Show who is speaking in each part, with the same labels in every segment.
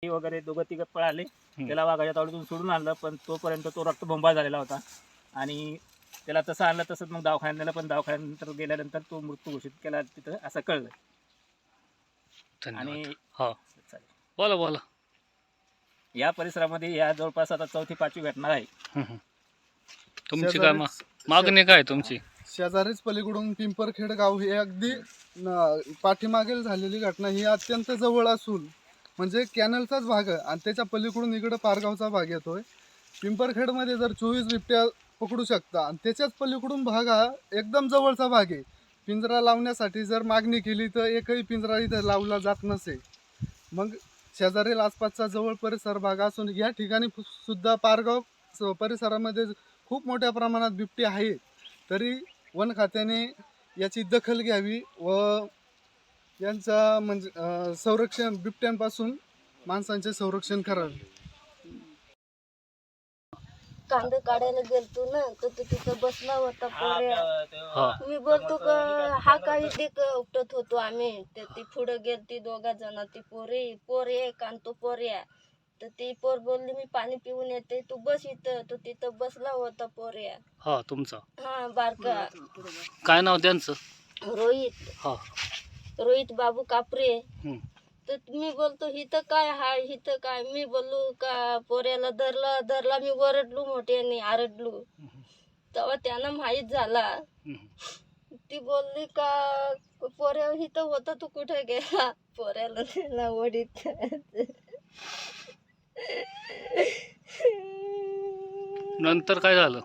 Speaker 1: वगैरे दोघं तिघं पळाले. त्याला वाघाच्या तावडीतून सोडून आणलं, पण तोपर्यंत तो रक्तबंबाळ झालेला होता आणि त्याला तसं आणलं तसंच मग दवाखान्यात नेलं, पण दवाखान्यानंतर गेल्यानंतर तो मृत्यू घोषित केला तिथं असं कळलं. आणि
Speaker 2: हो बोला बोला.
Speaker 1: या परिसरामध्ये या जवळपास आता 4थी-5वी घटना आहे.
Speaker 2: तुमची काय मागणी काय तुमची?
Speaker 3: शेजारीच पलीकडून पिंपरखेड गाव हे अगदी पाठीमागेल झालेली घटना ही अत्यंत जवळ असून म्हणजे कॅनलचाच भाग आहे आणि त्याच्या पलीकडून इकडं पारगावचा भाग येतोय. पिंपरखेडमध्ये जर 24 बिबट्या पकडू शकता आणि त्याच्याच पलीकडून भाग हा एकदम जवळचा भाग आहे. पिंजरा लावण्यासाठी जर मागणी केली तर एकही पिंजरा इथं लावला जात नसे. मग शेजारील आसपासचा जवळ परिसर भाग असून या ठिकाणी सुद्धा पारगाव परिसरामध्ये खूप मोठ्या प्रमाणात बिबटे आहेत. तरी वन खात्याने याची दखल घ्यावी व यांचा म्हणजे संरक्षण बिबट्यांपासून माणसांचे संरक्षण करावे.
Speaker 4: कांदा काढायला गेलतो ना तर तो तिथं बसला होता पोऱ्या. मी बोलतो का हा काही देख उपटत होतो आम्ही. तर ती पुढे गेलती 2 जण, ती पोरे एक आणि तो पोऱ्या. तर ती पोर बोलली मी पाणी पिऊन येते, तू बस इथं. तो तिथं बसला होता पोऱ्या.
Speaker 2: हा तुमचा
Speaker 4: हा बारका.
Speaker 2: काय नाव त्यांचं?
Speaker 4: रोहित.
Speaker 2: हा
Speaker 4: रोहित बाबू कापरे.
Speaker 2: हम्म.
Speaker 4: तर मी बोलतो हिथं काय हाय, हिथं काय. मी बोललो का पोऱ्याला धरला मी ओरडलो मोठ्याने, आरडलो. तेव्हा त्यांना माहीत झाला. ती बोलली का पोऱ्या हिथं होता, तू कुठे गेला. पोऱ्याला त्याला ओढीत.
Speaker 2: नंतर काय झालं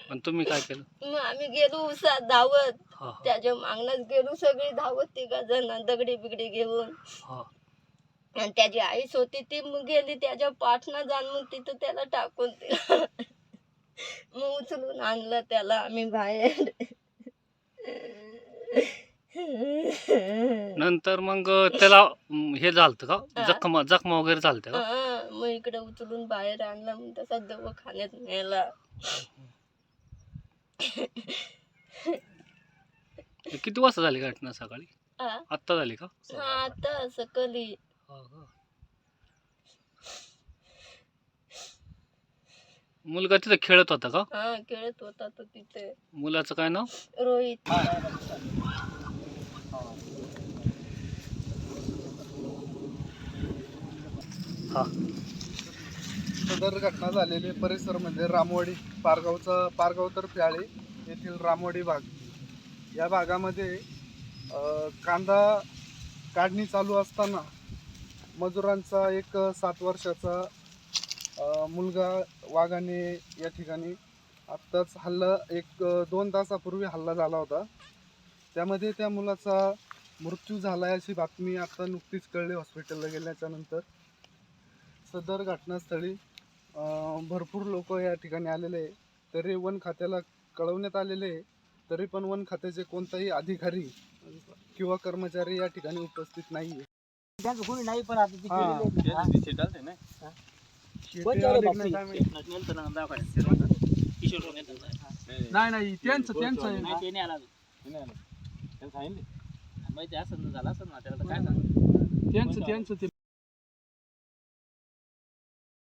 Speaker 2: पण तुम्ही काय केलं?
Speaker 4: मग आम्ही गेलो उसात धावत.
Speaker 2: हा
Speaker 4: त्याच्या मागण्यात गेलो सगळी धावत 3 जण दगडी बिगडी घेऊन.
Speaker 2: हा
Speaker 4: आणि त्याची आईच होती ती मग गेली त्याच्या पाठनं जाण मग तिथं त्याला टाकून दिलं. मग उचलून आणलं त्याला आम्ही बाहेर.
Speaker 2: नंतर मग त्याला हे झालतं का, जखमा वगैरे झालत्या का?
Speaker 4: हा, मग इकडे उचलून बाहेर आणला मग तसा दवाखान्यात नेला.
Speaker 2: किती वाजता झाली घटना? सकाळी
Speaker 4: हा,
Speaker 2: आत्ता झाली का?
Speaker 4: आता सकाळी.
Speaker 2: हा का? मुलगा तिथे खेळत होता का?
Speaker 4: हा, खेळत होता तो तिथे.
Speaker 2: मुलाचं काय नाव?
Speaker 4: रोहित.
Speaker 2: हा
Speaker 3: सदर घटना झालेली परिसर म्हणजे रामवाडी पारगाव तर प्याळे येथील रामवाडी भाग. या भागामध्ये कांदा काढणी चालू असताना मजुरांचा एक 7 वर्षाचा मुलगा वाघाने या ठिकाणी आत्ताच हल्ला 1-2 तासापूर्वी हल्ला झाला होता. त्यामध्ये त्या मुलाचा मृत्यू झाला अशी बातमी आता नुकतीच कळली हॉस्पिटलला गेल्याच्या नंतर. सदर घटनास्थळी भरपूर लोक या ठिकाणी आलेले आहे. तरी वन खात्याला कळवण्यात आलेले आहे, तरी पण वन खात्याचे कोणताही अधिकारी किंवा कर्मचारी या ठिकाणी उपस्थित नाही आहे.
Speaker 1: कोणी नाही, पण आता
Speaker 3: नाही त्यांचं
Speaker 1: माहिती असं झालं असं ना त्याला काय
Speaker 3: त्यांचं ते